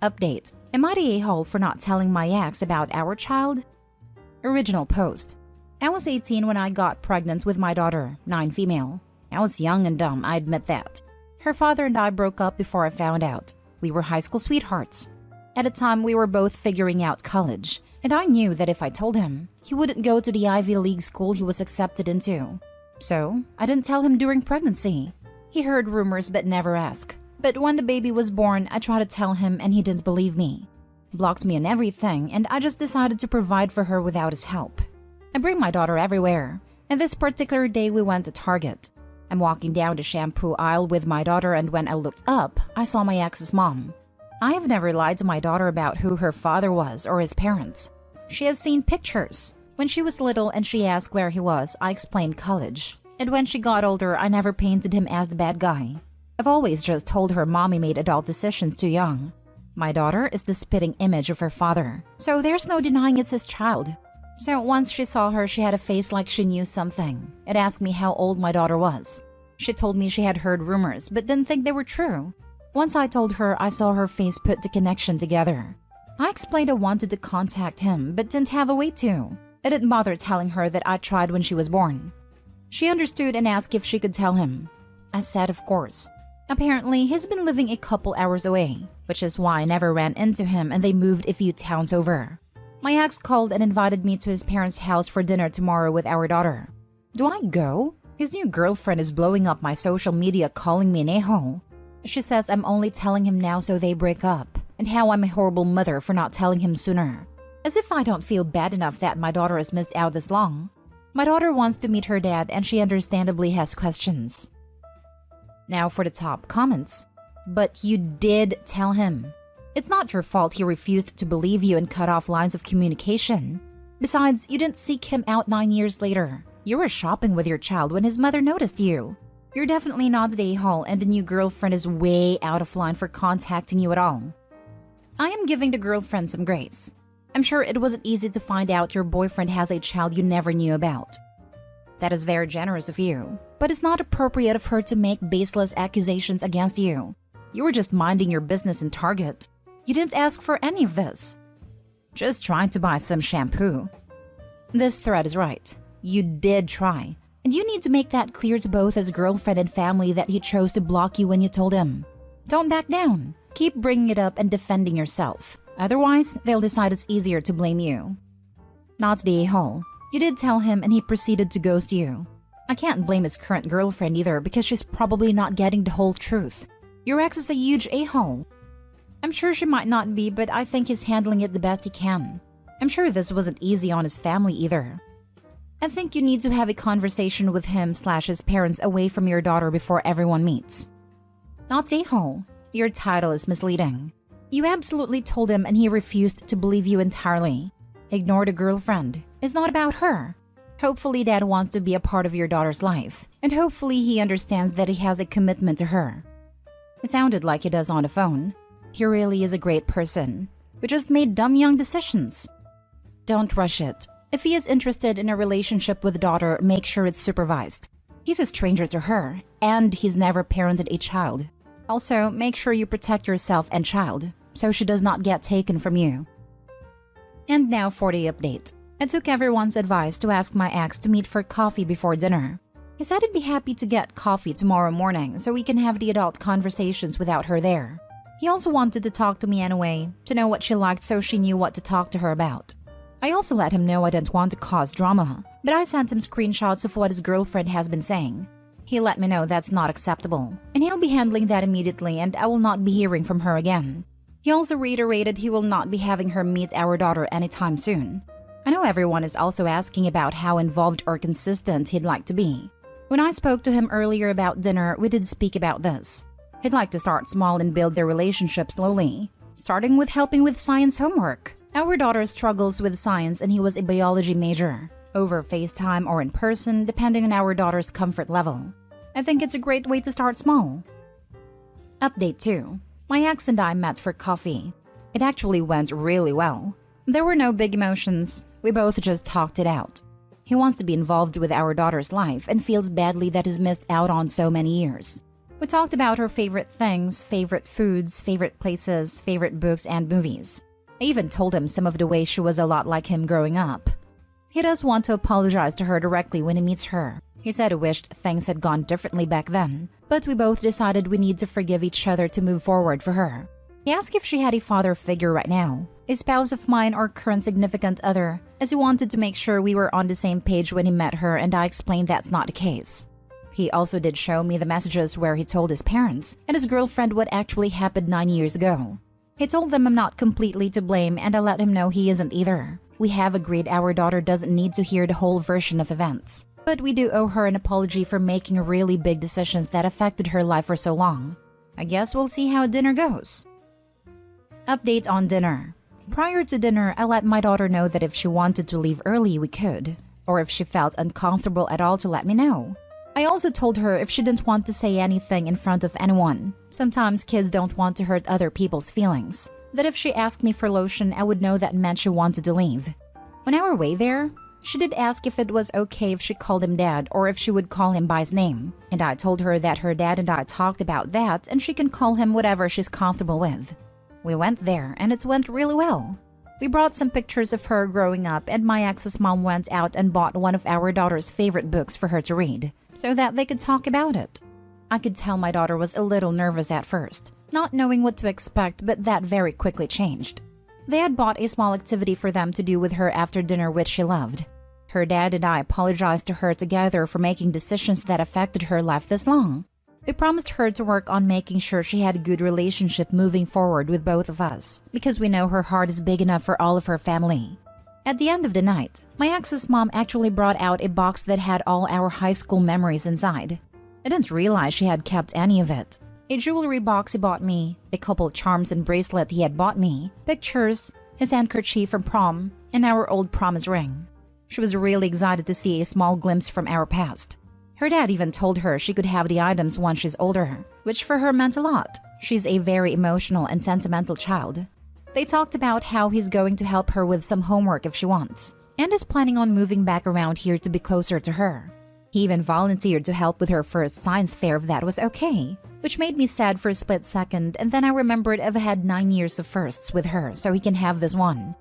Update. Am I the a-hole for not telling my ex about our child? Original post. I was 18 when I got pregnant with my daughter, 9 female. I was young and dumb, I admit that. Her father and I broke up before I found out. We were high school sweethearts. At the time, we were both figuring out college, and I knew that if I told him, he wouldn't go to the Ivy League school he was accepted into. So, I didn't tell him during pregnancy. He heard rumors but never asked. But when the baby was born, I tried to tell him and he didn't believe me. Blocked me on everything, and I just decided to provide for her without his help. I bring my daughter everywhere, and this particular day we went to Target. I'm walking down the shampoo aisle with my daughter, and when I looked up, I saw my ex's mom. I have never lied to my daughter about who her father was or his parents. She has seen pictures. When she was little and she asked where he was, I explained college. And when she got older, I never painted him as the bad guy. I've always just told her mommy made adult decisions too young. My daughter is the spitting image of her father, so there's no denying it's his child. So once she saw her, she had a face like she knew something. It asked me how old my daughter was. She told me she had heard rumors, but didn't think they were true. Once I told her, I saw her face put the connection together. I explained I wanted to contact him, but didn't have a way to. I didn't bother telling her that I tried when she was born. She understood and asked if she could tell him. I said of course. Apparently, he's been living a couple hours away, which is why I never ran into him and they moved a few towns over. My ex called and invited me to his parents' house for dinner tomorrow with our daughter. Do I go? His new girlfriend is blowing up my social media calling me an a-hole. She says I'm only telling him now so they break up, and how I'm a horrible mother for not telling him sooner. As if I don't feel bad enough that my daughter has missed out this long. My daughter wants to meet her dad and she understandably has questions. Now for the top comments. But you did tell him. It's not your fault he refused to believe you and cut off lines of communication. Besides, you didn't seek him out 9 years later. You were shopping with your child when his mother noticed you. You're definitely not the a-hole, and the new girlfriend is way out of line for contacting you at all. I am giving the girlfriend some grace. I'm sure it wasn't easy to find out your boyfriend has a child you never knew about. That is very generous of you, but it's not appropriate of her to make baseless accusations against you. You were just minding your business in Target. You didn't ask for any of this. Just trying to buy some shampoo. This thread is right. You did try. And you need to make that clear to both his girlfriend and family that he chose to block you when you told him. Don't back down. Keep bringing it up and defending yourself. Otherwise, they'll decide it's easier to blame you. Not the a-hole. You did tell him and he proceeded to ghost you. I can't blame his current girlfriend either because she's probably not getting the whole truth. Your ex is a huge a-hole. I'm sure she might not be, but I think he's handling it the best he can. I'm sure this wasn't easy on his family either. I think you need to have a conversation with him/his parents away from your daughter before everyone meets. Not a-hole. Your title is misleading. You absolutely told him and he refused to believe you entirely. Ignore the girlfriend. It's not about her. Hopefully dad wants to be a part of your daughter's life, and hopefully he understands that he has a commitment to her. It sounded like he does on the phone. He really is a great person. We just made dumb young decisions. Don't rush it. If he is interested in a relationship with daughter, make sure it's supervised. He's a stranger to her, and he's never parented a child. Also, make sure you protect yourself and child, so she does not get taken from you. And now for the update. I took everyone's advice to ask my ex to meet for coffee before dinner. He said he'd be happy to get coffee tomorrow morning so we can have the adult conversations without her there. He also wanted to talk to me anyway, to know what she liked so she knew what to talk to her about. I also let him know I didn't want to cause drama, but I sent him screenshots of what his girlfriend has been saying. He let me know that's not acceptable, and he'll be handling that immediately and I will not be hearing from her again. He also reiterated he will not be having her meet our daughter anytime soon. I know everyone is also asking about how involved or consistent he'd like to be. When I spoke to him earlier about dinner, we did speak about this. He'd like to start small and build their relationship slowly, starting with helping with science homework. Our daughter struggles with science and he was a biology major, over FaceTime or in person, depending on our daughter's comfort level. I think it's a great way to start small. Update 2. My ex and I met for coffee. It actually went really well. There were no big emotions. We both just talked it out. He wants to be involved with our daughter's life and feels badly that he's missed out on so many years. We talked about her favorite things, favorite foods, favorite places, favorite books and movies. I even told him some of the ways she was a lot like him growing up. He does want to apologize to her directly when he meets her. He said he wished things had gone differently back then, but we both decided we need to forgive each other to move forward for her. He asked if she had a father figure right now, a spouse of mine or current significant other, as he wanted to make sure we were on the same page when he met her, and I explained that's not the case. He also did show me the messages where he told his parents and his girlfriend what actually happened 9 years ago. He told them I'm not completely to blame, and I let him know he isn't either. We have agreed our daughter doesn't need to hear the whole version of events, but we do owe her an apology for making really big decisions that affected her life for so long. I guess we'll see how dinner goes. Update on dinner. Prior to dinner, I let my daughter know that if she wanted to leave early, we could, or if she felt uncomfortable at all to let me know. I also told her if she didn't want to say anything in front of anyone. Sometimes kids don't want to hurt other people's feelings. That if she asked me for lotion, I would know that meant she wanted to leave. On our way there, she did ask if it was okay if she called him Dad or if she would call him by his name. And I told her that her dad and I talked about that and she can call him whatever she's comfortable with. We went there and it went really well. We brought some pictures of her growing up, and my ex's mom went out and bought one of our daughter's favorite books for her to read, so that they could talk about it. I could tell my daughter was a little nervous at first, not knowing what to expect, but that very quickly changed. They had bought a small activity for them to do with her after dinner, which she loved. Her dad and I apologized to her together for making decisions that affected her life this long. We promised her to work on making sure she had a good relationship moving forward with both of us, because we know her heart is big enough for all of her family. At the end of the night, my ex's mom actually brought out a box that had all our high school memories inside. I didn't realize she had kept any of it. A jewelry box he bought me, a couple charms and bracelet he had bought me, pictures, his handkerchief from prom, and our old promise ring. She was really excited to see a small glimpse from our past. Her dad even told her she could have the items once she's older, which for her meant a lot. She's a very emotional and sentimental child. They talked about how he's going to help her with some homework if she wants, and is planning on moving back around here to be closer to her. He even volunteered to help with her first science fair if that was okay, which made me sad for a split second, and then I remembered I've had 9 years of firsts with her, so he can have this one.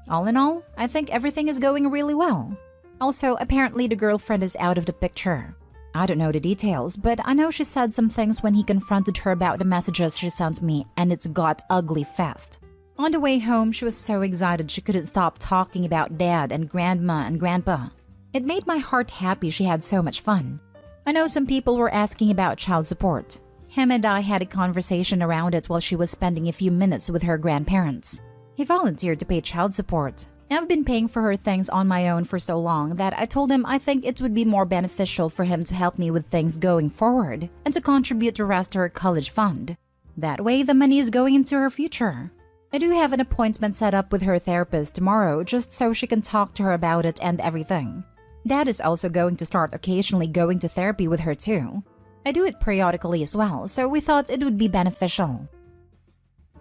All in all, I think everything is going really well. Also, apparently the girlfriend is out of the picture. I don't know the details, but I know she said some things when he confronted her about the messages she sent me, and it's got ugly fast. On the way home, she was so excited she couldn't stop talking about Dad and Grandma and Grandpa. It made my heart happy she had so much fun. I know some people were asking about child support. Him and I had a conversation around it while she was spending a few minutes with her grandparents. He volunteered to pay child support. I've been paying for her things on my own for so long that I told him I think it would be more beneficial for him to help me with things going forward and to contribute the rest to her college fund. That way, the money is going into her future. I do have an appointment set up with her therapist tomorrow just so she can talk to her about it and everything. Dad is also going to start occasionally going to therapy with her too. I do it periodically as well, so we thought it would be beneficial.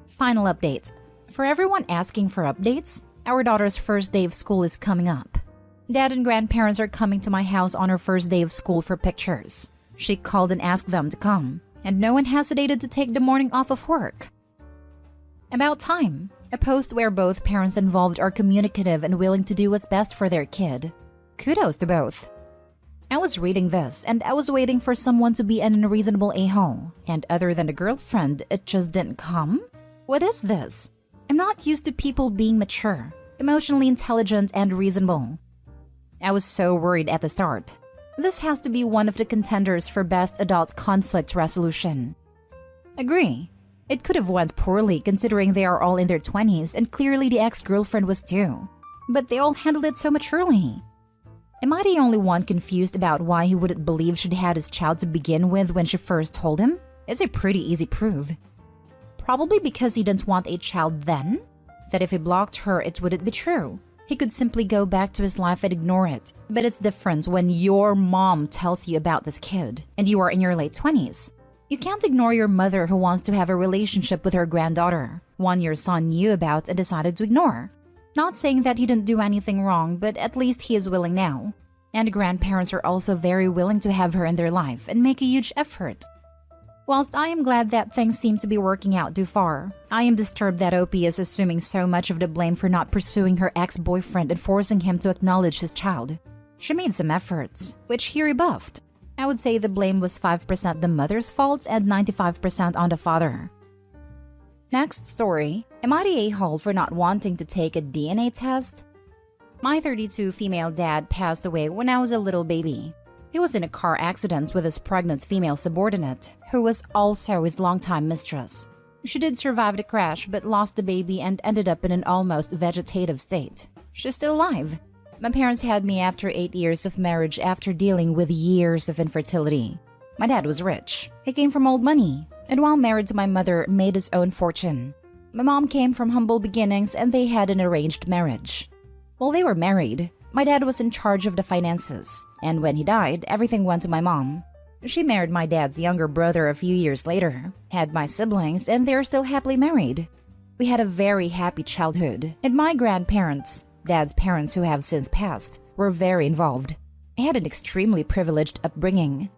Final update. For everyone asking for updates, our daughter's first day of school is coming up. Dad and grandparents are coming to my house on her first day of school for pictures. She called and asked them to come, and no one hesitated to take the morning off of work. About time. A post where both parents involved are communicative and willing to do what's best for their kid. Kudos to both. I was reading this, and I was waiting for someone to be an unreasonable a-hole, and other than the girlfriend, it just didn't come? What is this? I'm not used to people being mature, emotionally intelligent, and reasonable. I was so worried at the start. This has to be one of the contenders for Best Adult Conflict Resolution. Agree. It could have went poorly considering they are all in their 20s and clearly the ex-girlfriend was too. But they all handled it so maturely. Am I the only one confused about why he wouldn't believe she'd had his child to begin with when she first told him? It's a pretty easy prove. Probably because he didn't want a child then? That if he blocked her, it wouldn't be true. He could simply go back to his life and ignore it. But it's different when your mom tells you about this kid, and you are in your late 20s. You can't ignore your mother who wants to have a relationship with her granddaughter, one your son knew about and decided to ignore. Not saying that he didn't do anything wrong, but at least he is willing now. And grandparents are also very willing to have her in their life and make a huge effort. Whilst I am glad that things seem to be working out too far, I am disturbed that OP is assuming so much of the blame for not pursuing her ex-boyfriend and forcing him to acknowledge his child. She made some efforts, which he rebuffed. I would say the blame was 5% the mother's fault and 95% on the father. Next story. Am I the a-hole for not wanting to take a DNA test? My 32 female dad passed away when I was a little baby. He was in a car accident with his pregnant female subordinate, who was also his longtime mistress. She did survive the crash but lost the baby and ended up in an almost vegetative state. She's still alive. My parents had me after 8 years of marriage after dealing with years of infertility. My dad was rich. He came from old money, and while married to my mother, made his own fortune. My mom came from humble beginnings and they had an arranged marriage. While they were married, my dad was in charge of the finances, and when he died, everything went to my mom. She married my dad's younger brother a few years later, had my siblings, and they're still happily married. We had a very happy childhood, and my grandparents, Dad's parents who have since passed, were very involved. I had an extremely privileged upbringing.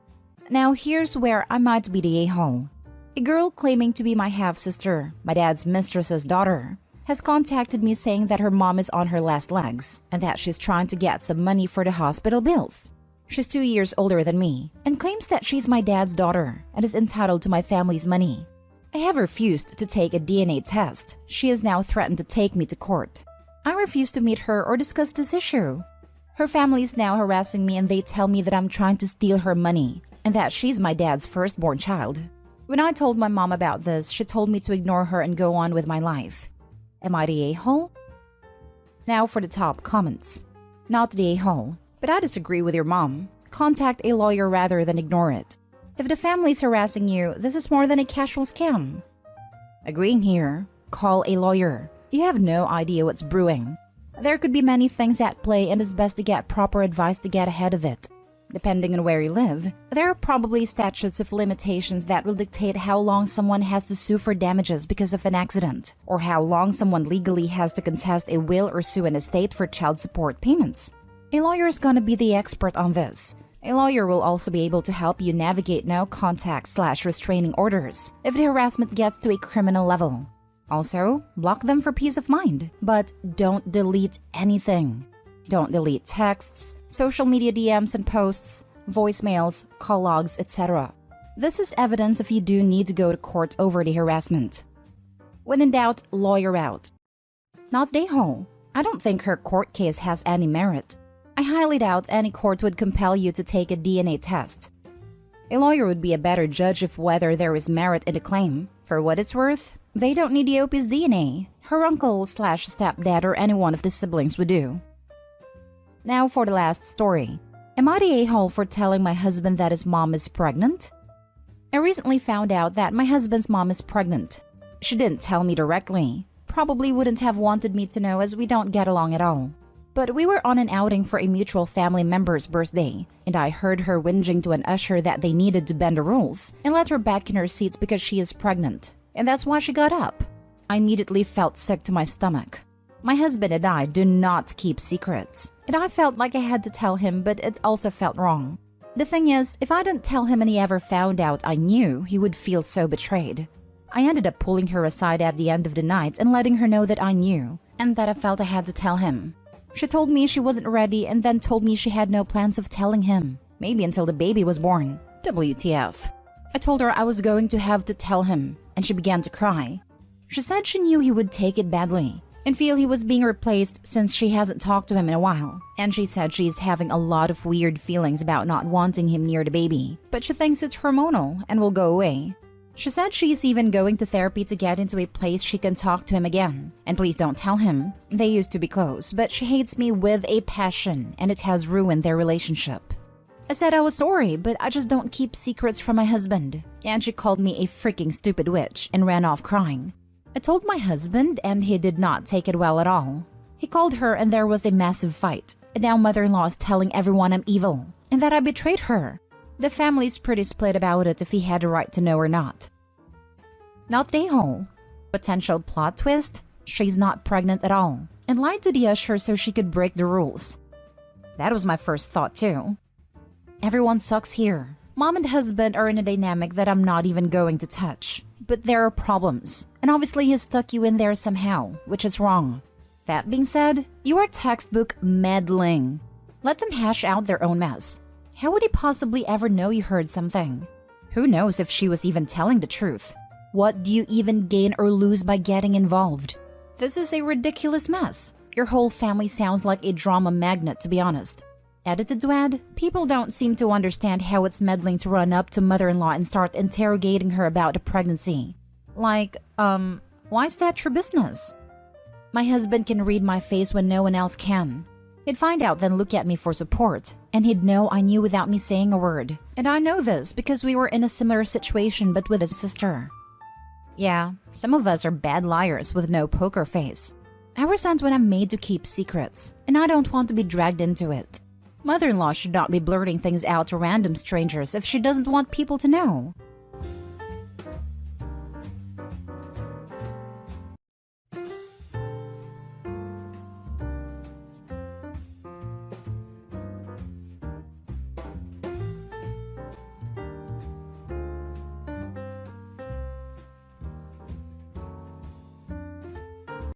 Now here's where I might be the a-hole. A girl claiming to be my half-sister, my dad's mistress's daughter, has contacted me saying that her mom is on her last legs and that she's trying to get some money for the hospital bills. She's 2 years older than me and claims that she's my dad's daughter and is entitled to my family's money. I have refused to take a DNA test. She has now threatened to take me to court. I refuse to meet her or discuss this issue. Her family is now harassing me and they tell me that I'm trying to steal her money and that she's my dad's firstborn child. When I told my mom about this, she told me to ignore her and go on with my life. Am I the a-hole? Now for the top comments. Not the a-hole, but I disagree with your mom. Contact a lawyer rather than ignore it. If the family's harassing you, this is more than a casual scam. Agreeing here. Call a lawyer. You have no idea what's brewing. There could be many things at play and it's best to get proper advice to get ahead of it. Depending on where you live, there are probably statutes of limitations that will dictate how long someone has to sue for damages because of an accident, or how long someone legally has to contest a will or sue an estate for child support payments. A lawyer is gonna be the expert on this. A lawyer will also be able to help you navigate no-contact/restraining orders if the harassment gets to a criminal level. Also, block them for peace of mind, but don't delete anything. Don't delete texts, social media DMs and posts, voicemails, call logs, etc. This is evidence if you do need to go to court over the harassment. When in doubt, lawyer out. Not the a-hole. I don't think her court case has any merit. I highly doubt any court would compel you to take a DNA test. A lawyer would be a better judge of whether there is merit in the claim. For what it's worth, they don't need the OP's DNA. Her uncle/stepdad or any one of the siblings would do. Now for the last story. Am I the a-hole for telling my husband that his mom is pregnant? I recently found out that my husband's mom is pregnant. She didn't tell me directly. Probably wouldn't have wanted me to know as we don't get along at all. But we were on an outing for a mutual family member's birthday, and I heard her whinging to an usher that they needed to bend the rules and let her back in her seats because she is pregnant. And that's why she got up. I immediately felt sick to my stomach. My husband and I do not keep secrets, and I felt like I had to tell him, but it also felt wrong. The thing is, if I didn't tell him and he ever found out I knew, he would feel so betrayed. I ended up pulling her aside at the end of the night and letting her know that I knew, and that I felt I had to tell him. She told me she wasn't ready and then told me she had no plans of telling him, maybe until the baby was born. WTF. I told her I was going to have to tell him, and she began to cry. She said she knew he would take it badly and feel he was being replaced since she hasn't talked to him in a while. And she said she's having a lot of weird feelings about not wanting him near the baby, but she thinks it's hormonal and will go away. She said she's even going to therapy to get into a place she can talk to him again. And please don't tell him. They used to be close, but she hates me with a passion and it has ruined their relationship. I said I was sorry, but I just don't keep secrets from my husband. And she called me a freaking stupid witch and ran off crying. I told my husband and he did not take it well at all. He called her and there was a massive fight. And now mother-in-law is telling everyone I'm evil and that I betrayed her. The family's pretty split about it if he had a right to know or not. Not the a-hole. Potential plot twist? She's not pregnant at all and lied to the usher so she could break the rules. That was my first thought too. Everyone sucks here. Mom and husband are in a dynamic that I'm not even going to touch. But there are problems, and obviously he stuck you in there somehow, which is wrong. That being said, you are textbook meddling. Let them hash out their own mess. How would he possibly ever know you heard something? Who knows if she was even telling the truth? What do you even gain or lose by getting involved? This is a ridiculous mess. Your whole family sounds like a drama magnet, to be honest. Edited to add, people don't seem to understand how it's meddling to run up to mother-in-law and start interrogating her about the pregnancy. Like, why is that your business? My husband can read my face when no one else can. He'd find out, then look at me for support, and he'd know I knew without me saying a word. And I know this because we were in a similar situation but with his sister. Yeah, some of us are bad liars with no poker face. I resent when I'm made to keep secrets, and I don't want to be dragged into it. Mother-in-law should not be blurting things out to random strangers if she doesn't want people to know.